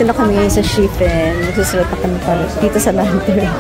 Nandito na kami sa Shifen. Magsusulat na kami para dito sa lantern.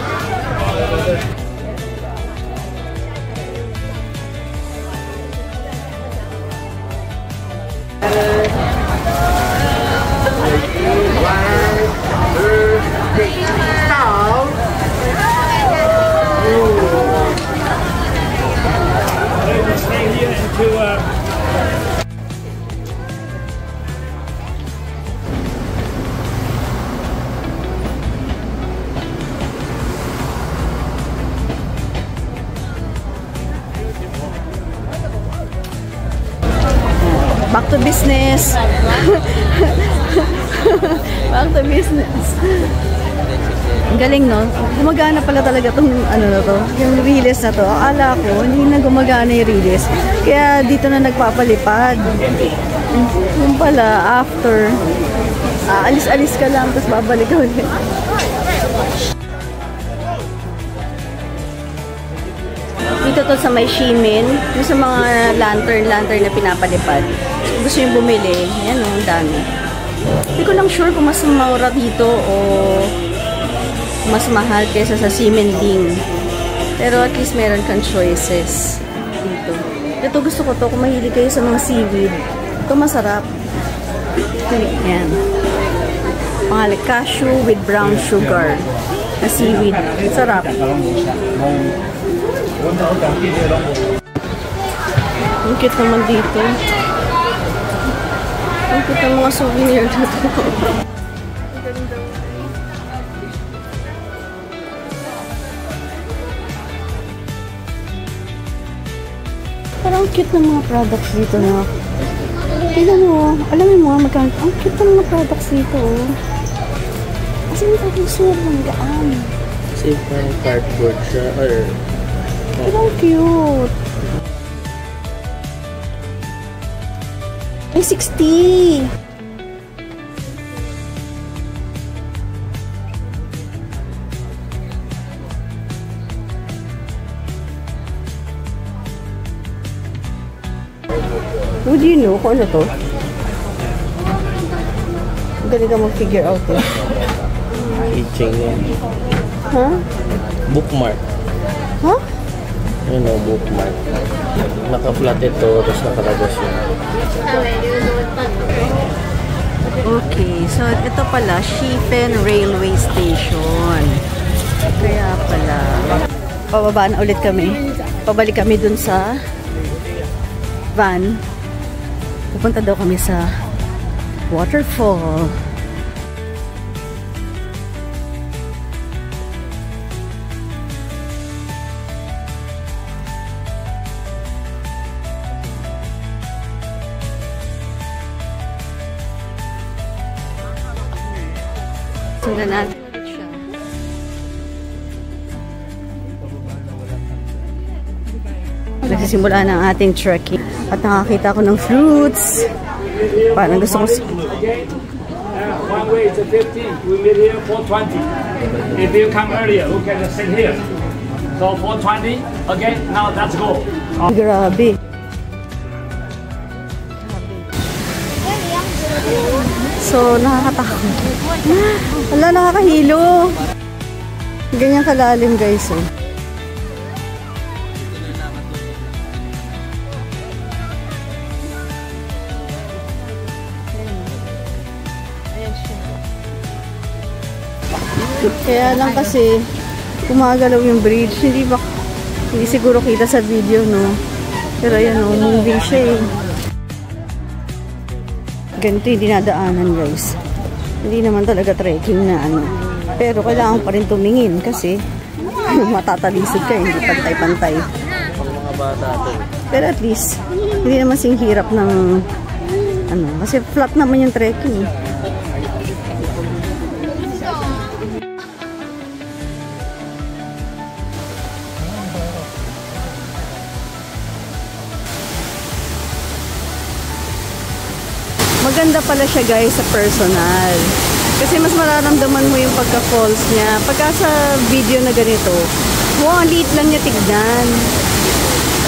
Back to business. Back to business. Ang galing, no? Gumagana pala talaga itong ano na to, yung release na to. Akala ko, hindi na gumagana yung release. Kaya dito na nagpapalipad. Yung pala, after, alis-alis ka lang, tapos babalik ka ulit. Dito to sa may Shimin, yung sa mga lantern na pinapalipad. Gusto yung bumili, yan o, ang dami. Hindi ko lang sure kung mas mura dito o mas mahal kaysa sa Ximending. Pero at least meron kang choices dito. Ito gusto ko to, kung mahilig kayo sa mga seaweed. Ito masarap. Yan. Pangalan, cashew with brown sugar na seaweed. Sarap. Ang cute naman dito. Ang cute ng mga souvenir na ito. Parang cute ng mga products dito na. Tingnan mo, alam mo mga magkano. Ang cute ng mga products dito. Kasi yung tapos ng gaan. Kasi parang cardboard siya or... Parang cute. Ay, 60! Would you know kung ano to? Galing ka mag-figure out eh. Keychain yan. Huh? Bookmark. Huh? Yun o, bookmark. Naka-flat ito, tapos nakalagos yun. Okay, so ito pala, Shifen Railway Station. Kaya pala, pababa na ulit kami. Pabalik kami dun sa van. Pupunta daw kami sa waterfall. Sundan natin siya. Nagsisimula na ang ating trekking. At nakakita ko ng fruits. Parang gusto ko... One way is 50. We meet here 4:20. If you come earlier, we can sit here. So 4:20. Okay, now let's go. Grabe. So, nakakatakot. Wala, nakakahilo. Ganyan kalalim, guys. Oh. Kaya lang kasi gumagalaw yung bridge. Hindi siguro kita sa video, no? Pero ayan, no, moving siya eh. Ganito yung dinadaanan, guys. Hindi naman talaga trekking na ano. Pero kailangan pa rin tumingin kasi matatalisod ka, hindi pantay-pantay. Mga bata ito. Pero at least, hindi naman sing hirap ng ano. Kasi flat naman yung trekking. Maganda pala siya, guys, sa personal. Kasi mas mararamdaman mo yung pagka-falls niya. Pagka sa video na ganito, wow, liit lang niya tignan.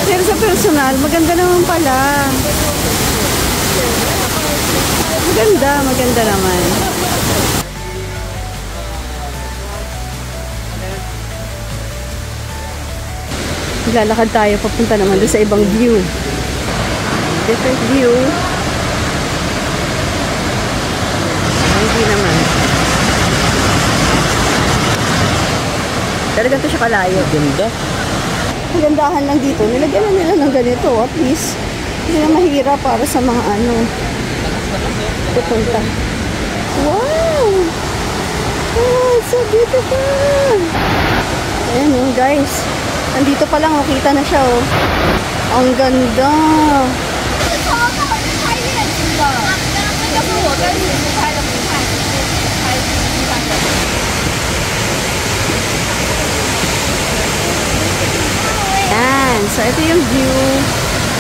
Pero sa personal, maganda naman pala. Maganda naman. Lalakad tayo papunta naman doon sa ibang view. Different view. Hindi naman. Talaga ito siya kalayo. Ganda. Magandahan lang dito. Nilagyan na nila ng ganito. At least, hindi na mahirap para sa mga ano. Pupunta. Wow! Oh, so beautiful! Ayan oh, guys. Nandito pa lang, makita na siya oh. Ang ganda! Ayan. So, ito yung view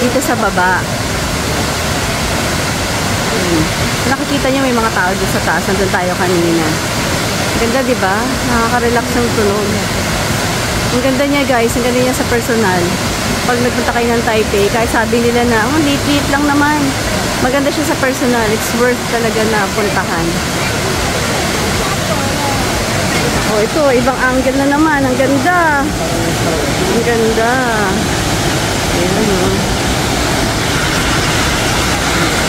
dito sa baba. Nakikita niyo may mga tao dito sa taas. Nandun tayo kanina. Ganda, di ba? Nakaka-relax yung tunog. Ang ganda niya, guys. Ang ganda niya sa personal. Pag nagpunta kayo ng Taipei, kahit sabi nila na, oh, liit-liit lang naman. Maganda siya sa personal. It's worth talaga na puntahan. Oh, ito. Ibang angle na naman. Ang ganda. Ang ganda. Ayan, oh.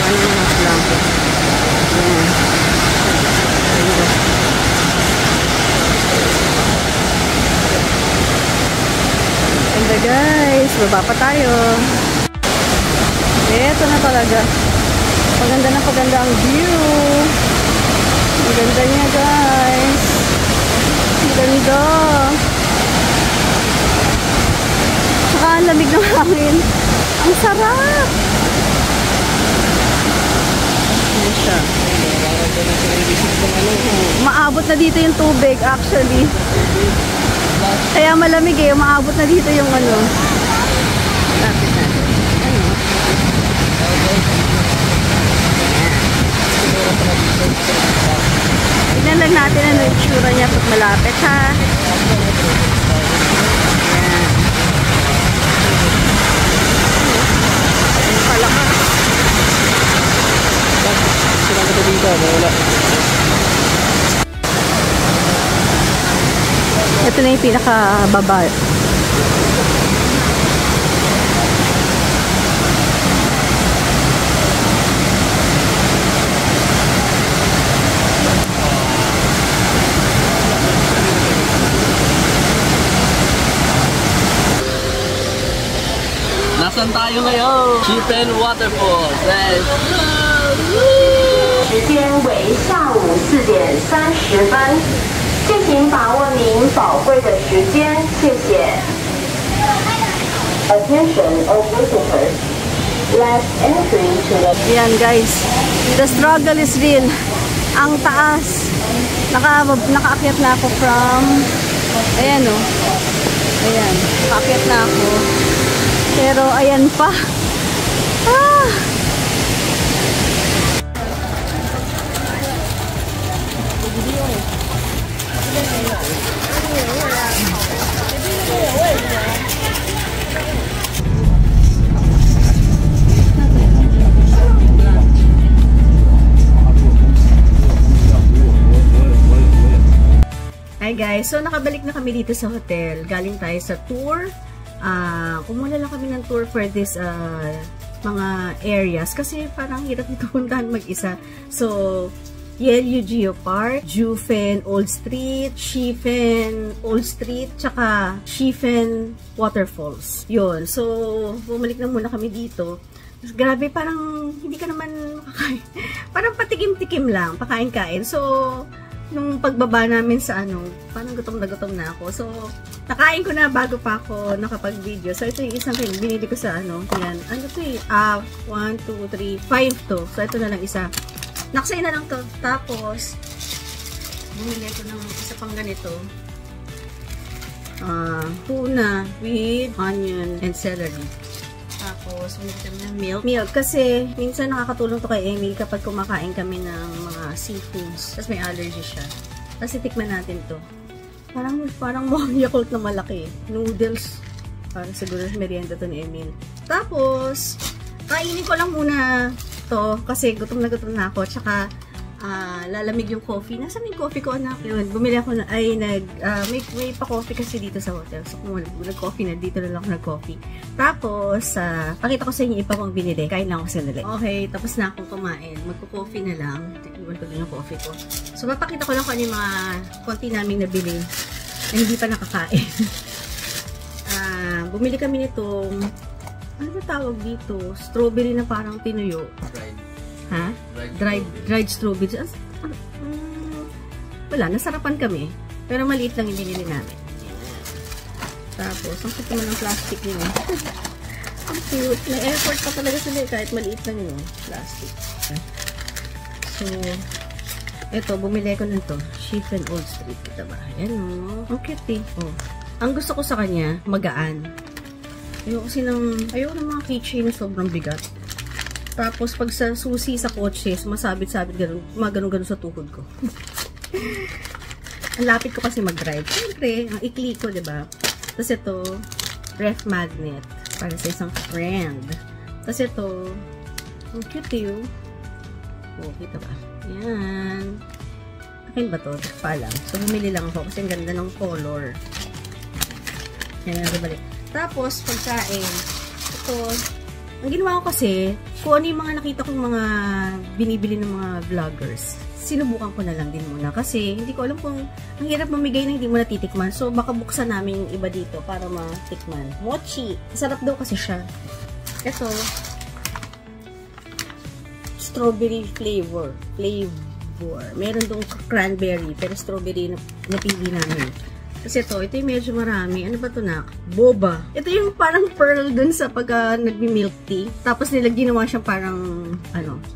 Ano naman lang. Ayan. Ganda. Ganda guys, baba pa tayo. Eto na talaga. Paganda na paganda ang view. Ang ganda niya guys. Ang ganda. Saka ang lamig ng hangin. Ang sarap. Ayan siya. Maabot na dito yung tubig actually. Kaya malamig eh, umaabot na dito yung ano. Lapit natin. Ano? Tignan lang natin ano yung tsura niya pag malapit ha. Ayan. Ayan pala ka. Sila ko dito, wala. Ito na yung pinakababa. Nasaan tayo ngayon? Chipen Waterfall. Guys. 时间为下午4点30分，敬请把握您宝贵的时间，谢谢。Attention all visitors. Last entry to the. Ayan guys, the struggle is real. Ang taas. Nakaakyat na ako from, ayan o. Ayan, nakaakyat na ako. Pero ayan pa. Ah! Hi guys, so nakabalik na kami dito sa hotel. Galing tayo sa tour. Kumuha lang kami ng tour for this mga areas kasi parang hirap nito puntahan mag-isa. So, Yelyu Geopark, Jufen Old Street, Shifen Old Street, tsaka Shifen Waterfalls. Yun. So, bumalik na muna kami dito. Grabe, parang hindi ka naman makakain. Parang patikim-tikim lang, pakain-kain. So, nung pagbaba namin sa parang gutom na ako. So, nakain ko na bago pa ako nakapag-video. So, ito yung isang binili ko sa yan. Ano to eh? 1, 2, 3, 5 to. So, ito na lang isa. Naksay na lang to. Tapos, bumili ko ng isa pang ganito. Tuna with onion and celery. Tapos, bumili kami ng milk. Kasi, minsan nakakatulong to kay Emil kapag kumakain kami ng mga seafoods. Tapos may allergy siya. Tapos, tikman natin to. Parang mukhang Yakult na malaki. Noodles. Parang siguro merienda to ni Emil. Tapos, kainin ko lang muna to kasi gutom na ako. Tsaka, lalamig yung coffee. Nasaan yung coffee ko, anak? Yun, bumili ako na, may pa-coffee kasi dito sa hotel. So, kung nag-coffee na, dito na lang ako nag-coffee. Tapos, pakita ko sa inyo ipa kong binili. Kain lang ako sandali. Okay, tapos na akong kumain. Magko-coffee na lang. Iwan ko din yung coffee ko. So, mapakita ko lang kung ano yung mga konti naming nabili na hindi pa nakakain. Bumili kami nitong, ano ba tawag dito? Strawberry na parang tinuyo. Ha? Dried strawberries. Wala, nasarapan kami. Pero maliit lang yung binili namin. Tapos, ang cute naman ng plastic yun. Ang cute. May effort pa talaga sila kahit maliit lang yun. Plastic. So, eto, bumili ko nito. Sheep and Old Street. Ito ba? Ayan o. Ang cute eh. Oh. Ang gusto ko sa kanya, magaan. Ayoko ng mga keychain na sobrang bigat. Tapos, pag sa susi sa kotse, sumasabit-sabit ganun, gumagano-gano sa tuhod ko. Ang lapit ko kasi mag-drive. Siyempre, ang ikli ko, diba? Tapos ito, ref magnet. Para sa isang friend. Tapos ito, ang cute yun. Oh, kita ba? Yan. Akin ba to? Pa lang. So, bumili lang ako kasi ang ganda ng color. Yan, balik. Tapos, pagkain. Ito, ang ginawa ko kasi, kung ano yung mga nakita kong mga binibili ng mga vloggers, sinubukan ko na lang din muna. Kasi, hindi ko alam kung ang hirap mamigay na hindi mo natitikman. So, baka buksan namin yung iba dito para matikman. Mochi. Sarap daw kasi siya. Ito, strawberry flavor. Meron dong cranberry, pero strawberry na napili namin. Kasi ito yung medyo marami. Ano ba ito na? Boba. Ito yung parang pearl dun sa pagka nagbi-milk tea. Tapos nila ginawa siyang parang,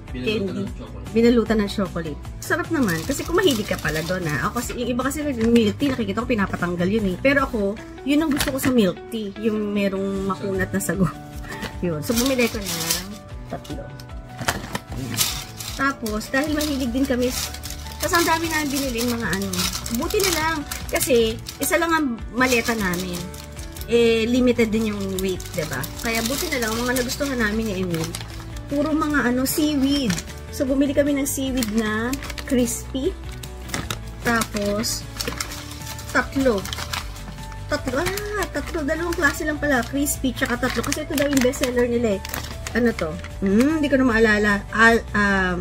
candy. Binalutan ng chocolate. Sarap naman. Kasi kung mahilig ka pala doon Ako, yung iba kasi nag-milk tea, nakikita ko pinapatanggal yun eh. Pero ako, yun ang gusto ko sa milk tea. Yung merong makunat na sago. Yun. So, bumili ko na 3. Ayan. Tapos, dahil mahilig din kami, kasi ang dami namin binili mga buti na lang. Kasi, isa lang ang maleta namin. Limited din yung weight, diba? Kaya buti na lang, mga nagustuhan namin ni Emil. Puro mga seaweed. So, bumili kami ng seaweed na crispy. Tapos, 3. 3. Dalawang klase lang pala. Crispy, tsaka 3. Kasi ito daw yung bestseller nila eh. Ano to? Hindi ko na maalala.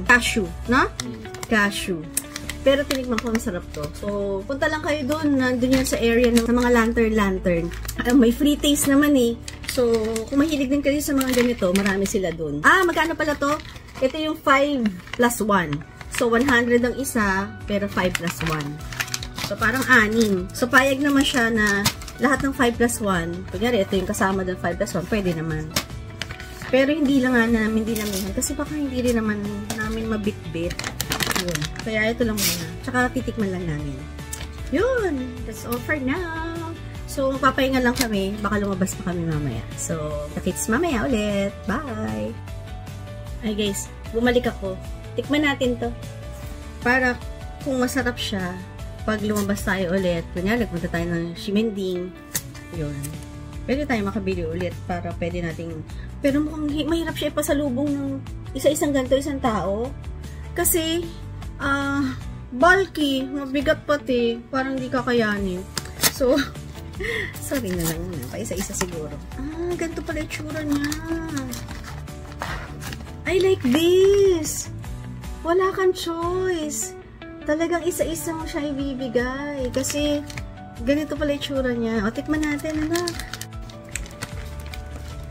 Cashew, no? Cashew. Pero tinikman ko, masarap to. So, punta lang kayo doon. Nandun yan sa area ng mga lantern. May free taste naman eh. So, kung mahilig din kayo sa mga ganito, marami sila doon. Magkano pala to? Ito yung 5 plus 1. So, 100 ang isa, pero 5 plus 1. So, parang 6. So, payag naman siya na lahat ng 5 plus 1. Kunyari, ito yung kasama ng 5 plus 1. Pwede naman. Pero hindi lang namin dinamihan. Kasi baka hindi rin naman namin mabitbit. Yun. Kaya ito lang muna. Tsaka titikman lang namin. Yun. That's all for now. So, magpapahinga lang kami. Baka lumabas pa kami mamaya. So, kakits mamaya ulit. Bye! Ay guys, bumalik ako. Tikman natin to. Para kung masarap siya, pag lumabas tayo ulit, kunya, nagpunta tayo ng Ximending. Yun. Pwede tayo makabili ulit para pwede nating... Pero mukhang mahirap siya ipasalubong ng isa-isang ganito, isang tao. Kasi, bulky, mabigat pati, parang hindi kakayanin. So, sorry na lang, pa-isa-isa siguro. Ganito pala yung tsura niya. I like this! Wala kang choice. Talagang isa-isa mo siya ibibigay. Kasi, ganito pala yung tsura niya. O, tikman natin, anak.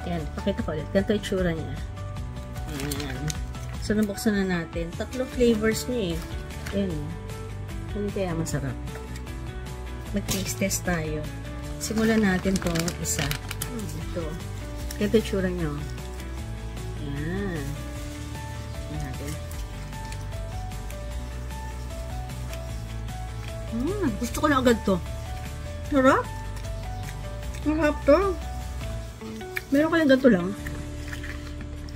Yan, pakita ko ulit. Ganito yung tsura niya. Ayan. So, nabuksan na natin. 3 flavors niya eh. Ayan. Ano kaya masarap? Mag-taste test tayo. Simulan natin itong isa. Ito. Ganito yung tsura niya. Ayan. Ayan natin. Gusto ko na agad to. Sarap. Sarap to. Meron ka lang ganito lang.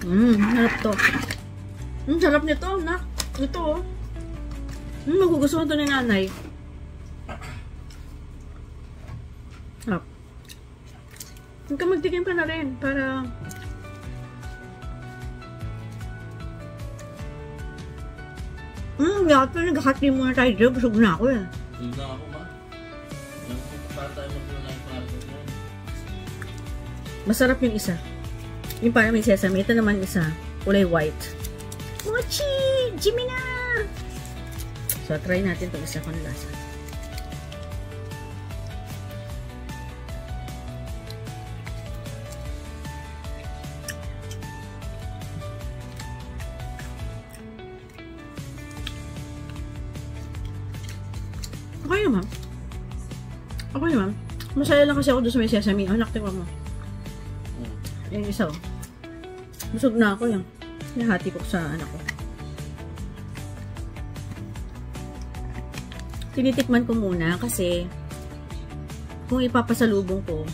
Sarap to. Sarap nito, nak. Ito, oh. Magugustuhan to ni nanay. Sarap. Huwag ka magtikim ka na rin para... yata, nagkakati muna tayo dyan. Busog na ako eh. Yung lang ako ba? Yung para tayo mag-unay pa. Masarap yung isa. Yung parang may sesame. Ito naman isa. Kulay white. Mochi! Jimmy na! So, try natin itong isa kung lasa. Okay naman. Okay naman. Masaya lang kasi ako doon sa may sesame. Anak, tingnan mo. Yung isa oh. Busog na ako yung nahati ko sa anak ko. Tinitikman ko muna kasi kung ipapasalubong ko,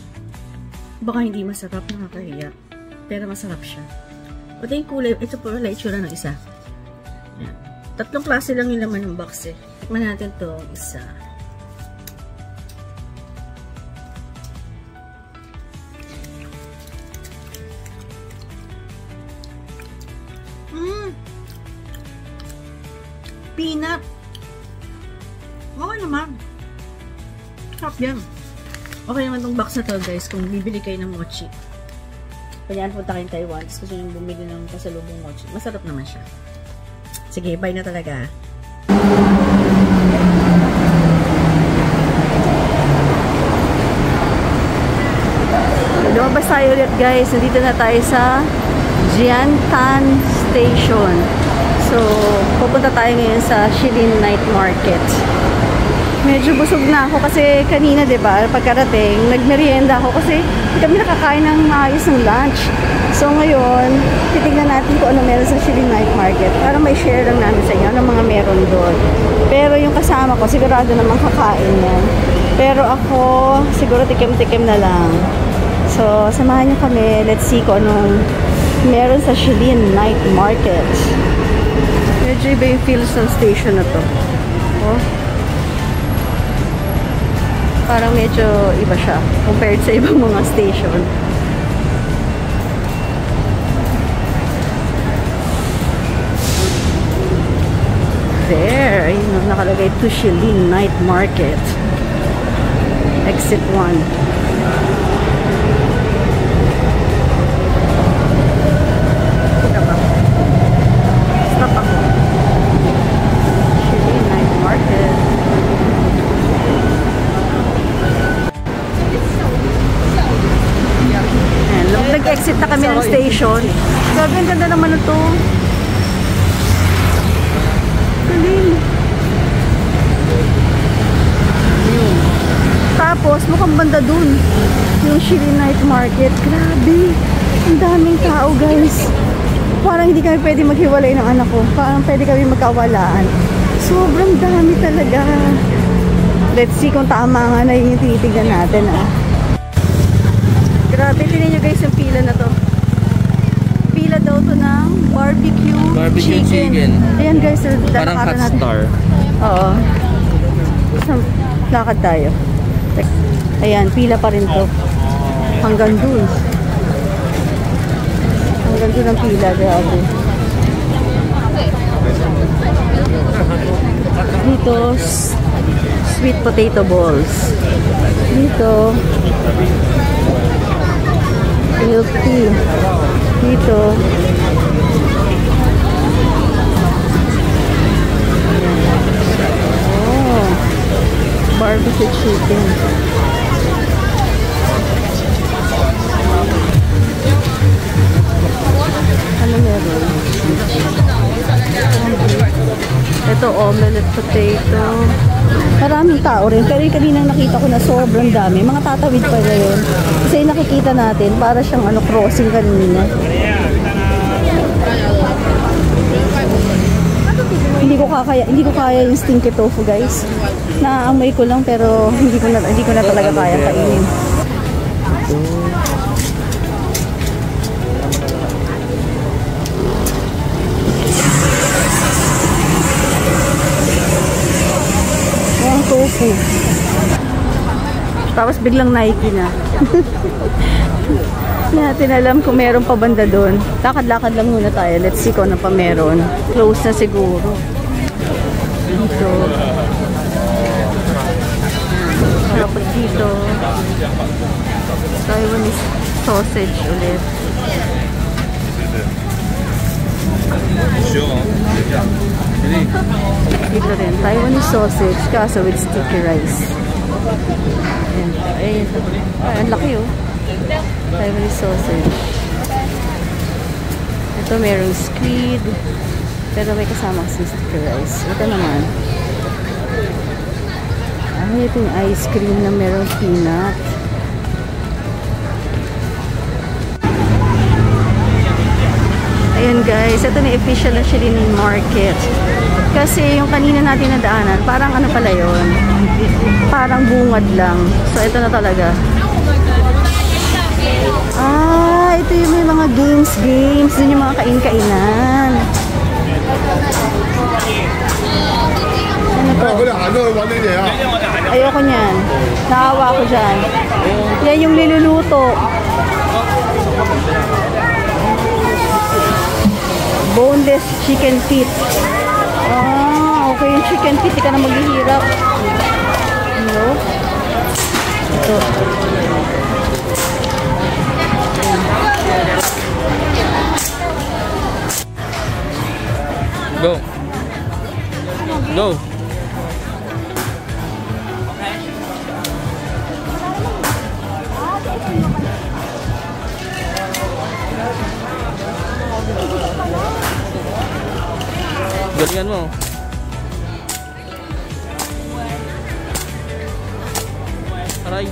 baka hindi masarap, nakakahiya. Pero masarap siya. Pati yung kulay, ito po wala itsura ng isa. Yan. 3 klase lang yung laman ng box eh. Tikman natin to isa. Peanut. Okay naman. Sarap yan. Okay naman tong box na to guys kung bibili kayo ng mochi. Kanyaan punta kayong Taiwan. Gusto nyo bumili ng pasalubong mochi. Masarap naman siya. Sige, bye na talaga. Lumabas tayo ulit guys. Nandito na tayo sa Jiantan Station. So, pupunta tayo ngayon sa Shilin Night Market. Medyo busog na ako kasi kanina, diba, pagkarating, nagmerienda ako kasi hindi kami nakakain ng maayos ng lunch. So, ngayon, titignan natin kung ano meron sa Shilin Night Market para may share lang namin sa inyo ng mga meron doon. Pero yung kasama ko, sigurado naman kakain yan. Pero ako, siguro tikim-tikim na lang. So, samahan niyo kami. Let's see kung anong meron sa Shilin Night Market. Medyo iba yung feels ng station na to. Oh. Parang medyo iba siya compared sa ibang mga station. There, ayun, nakalagay to Shilin Night Market. Exit 1. Nag-exit na kami ng station. Sabi, ang ganda naman ito. Galing. Tapos, mukhang banda dun. Yung Shilin Night Market. Grabe. Ang daming tao, guys. Parang hindi kami pwede maghiwalay ng anak ko. Parang pwede kami magkawalaan. Sobrang dami talaga. Let's see kung tama nga na yung tinitignan natin, ah. Grabe, tingnan nyo guys yung pila na to. Pila daw to ng barbecue chicken. Ayan guys, parang hot star. Oo. Lakad tayo. Ayan, pila pa rin to. Hanggang dun. Hanggang dun ang pila. Grabe. Dito, sweet potato balls. Dito, milk tea. Dito. Oh. Barbecue chicken. Ano meron? Ito, omelette potato. Maraming tao rin. Pero yung kaninang nakita ko na sobrang dami. Mga tatawid pa na yun. Kasi yung nakikita natin, para siyang crossing kanina. Hindi ko kaya yung stinky tofu, guys. Naaamoy ko lang pero hindi ko na talaga kaya kainin. Tofu. Tapos biglang Nike na. Hindi natin alam kung meron pa banda doon. Lakad-lakad lang muna tayo. Let's see kung ano pa meron. Close na siguro. Tapos dito, Taiwanese sausage ulit. Dito rin, Taiwanese sausage, kaso with sticky rice. Ayan. Ayan. Ay, ang laki oh. Taiwanese sausage. Ito merong squid. Pero may kasama kasi sticky rice. Ito naman. Ay, ito yung ice cream na merong peanut. Ayan guys, ito na official na Shilin Market. Kasi yung kanina natin nadaanan, parang ano pala yun? Parang bungad lang. So ito na talaga. Ah, ito yung may mga games. Dun yung mga kain-kainan. Ano to? Ayoko niyan. Naawa ko dyan. Yan yung niluluto. Boneless chicken feet. Ah, okay yung chicken feet. Di ka na maghihirap. Ano? Ito. Go. Go. Galingan mo. Aray.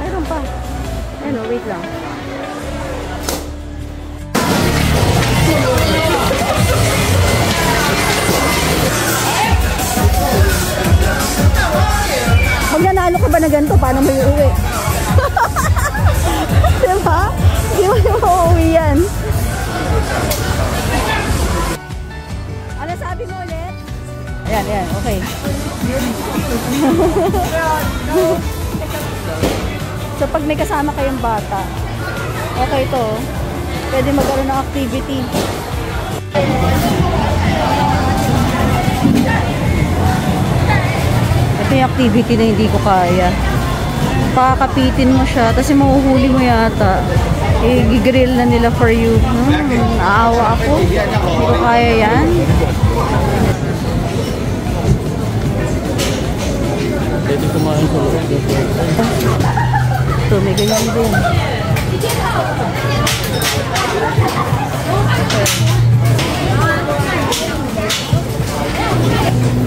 Meron pa. Ano, wait lang. Pag nanalo ka ba na ganito, paano mo iuwi? Diba? Di mo yung mauwi yan. Ano sabi mo ulit? Ayan, okay. So pag may kasama kayong bata, okay to. Pwede magkaroon ng activity. Ito yung activity na hindi ko kaya. Pakakapitin mo siya, kasi mahuhuli mo yata. Eh, gigrill na nila for you. Naawa ako. Hindi ko kaya yan. Pwede kumain ko. Ito, may ganyan din.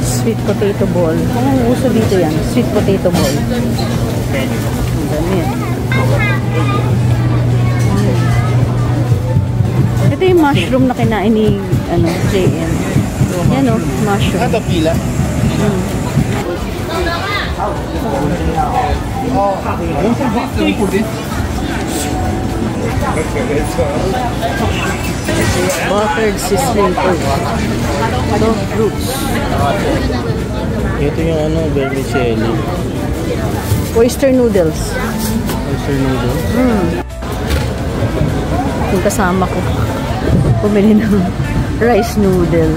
Sweet potato ball. Ang uso dito yan. Sweet potato ball. Ang dami yan. Ito yung mushroom na kinain ni JM. Yan o, mushroom. Ito pila. Buttered sizzling pork. Dog fruits. Ito yung vermicelli. Oyster noodles. Oyster noodles. Yung kasama ko. Pumili ng rice noodle.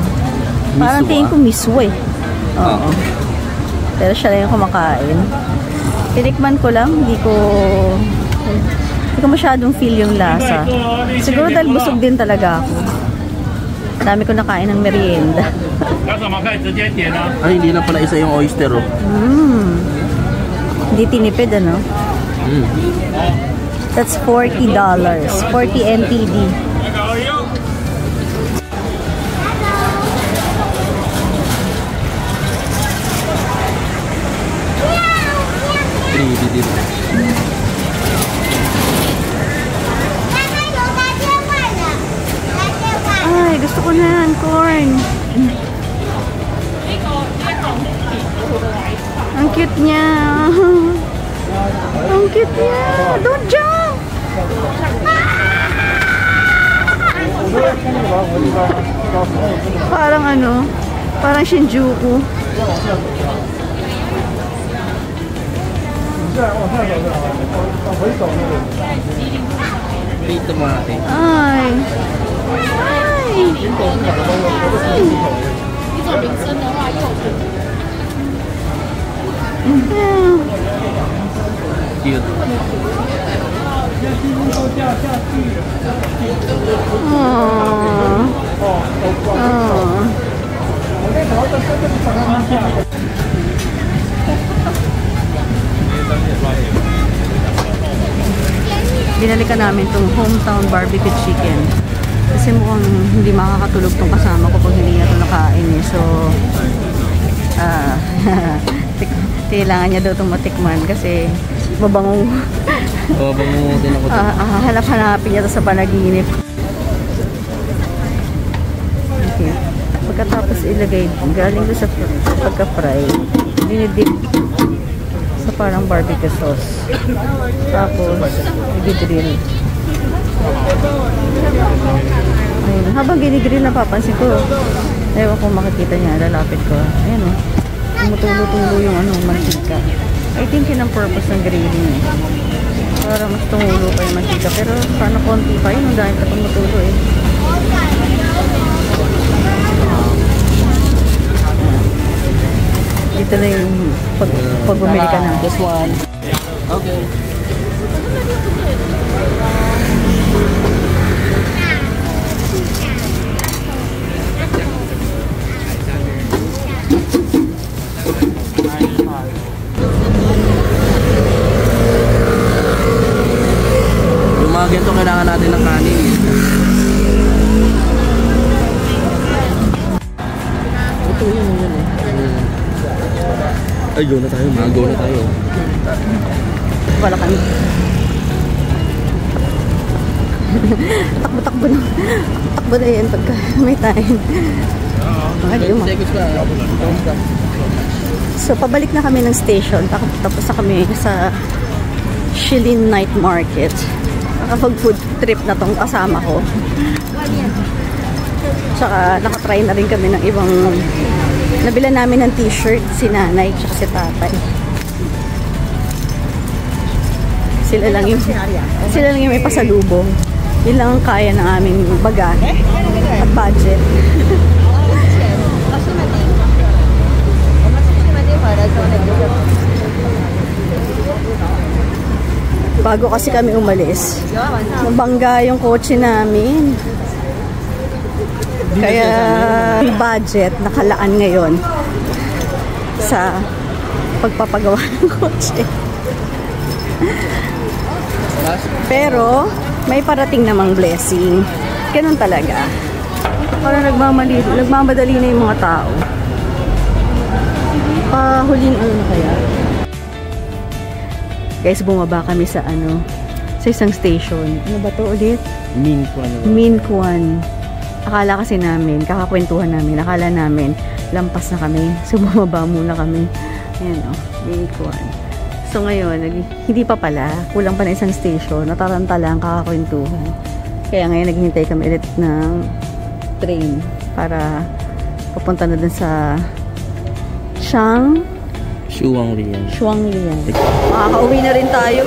Parang tingin ko miswa eh. Oo. Pero siya lang yung kumakain. Tinikman ko lang. Hindi ko masyadong feel yung lasa. Siguro dahil busog din talaga ako. Dami ko nakain ng merienda. Ay, hindi na pala isa yung oyster oh. Hindi tinipid ano? That's $40. 40 NTD. Ay, gusto ko na yan, corn. Ang cute niya. Ang cute niya. Don't jump. Parang ano, parang Shinjuku. Dito mo natin. Ay. Ay. Cute. Binalikan namin tong hometown barbecue chicken. Kasi mukhang hindi makakatulog tong kasama ko pag hindi niya ito nakain eh. So, kailangan niya daw itong matikman kasi mabango. Mabango din ako. Hanap-hanapin niya ito sa panaginip. Okay. Pagkatapos ilagay, galing doon sa pagka-fry, dinidip sa parang barbecue sauce. Tapos, i-grill. Ayun. Habang ginigrill, napapansin ko, ewan ko makikita niya, lalapit ko. Ayan o. Tumutulo-tulo yung mantika. I think yun ang purpose ng grilling eh. Para mas tumulo pa yung mantika. Pero paano konti pa yun, dahil pa tumutulo eh. Dito na yung pag bumili ka na. This one. Okay. Yung mga ganito kailangan natin ng kanin. Ito yun eh. Ay, go na tayo. Go na tayo. Wala kami. Takbo-takbo na. Takbo na yan pagka may time. So, pabalik na kami ng station. Tapos na kami sa Shilin Night Market. Nakapag-food trip na tong kasama ko. Tsaka, nakatry na rin kami ng ibang... Nabila namin ng t-shirt si nanay tsaka si tatay. Sila lang yung may pasalubong. Yun lang ang kaya ng aming bagahe at budget. Bago kasi kami umalis, nabangga yung kotse namin. Kaya budget nakalaan ngayon sa pagpapagawa ng kotse. Pero may parating namang blessing. Ganun talaga. Parang nagmamadali na yung mga tao. Huling ano kaya? Guys, bumaba kami sa sa isang station. Ano ba to ulit? Minquan. Akala kasi namin, kakakwentuhan namin, akala namin, lampas na kami. So, bumaba muna kami. Ayan o, Minquan. So, ngayon, hindi pa pala, kulang pa na isang station, nataranta lang, kakakwentuhan. Kaya ngayon, naghihintay kami ulit ng train para papunta na dun sa Shuanglian. Makakauwi na rin tayo.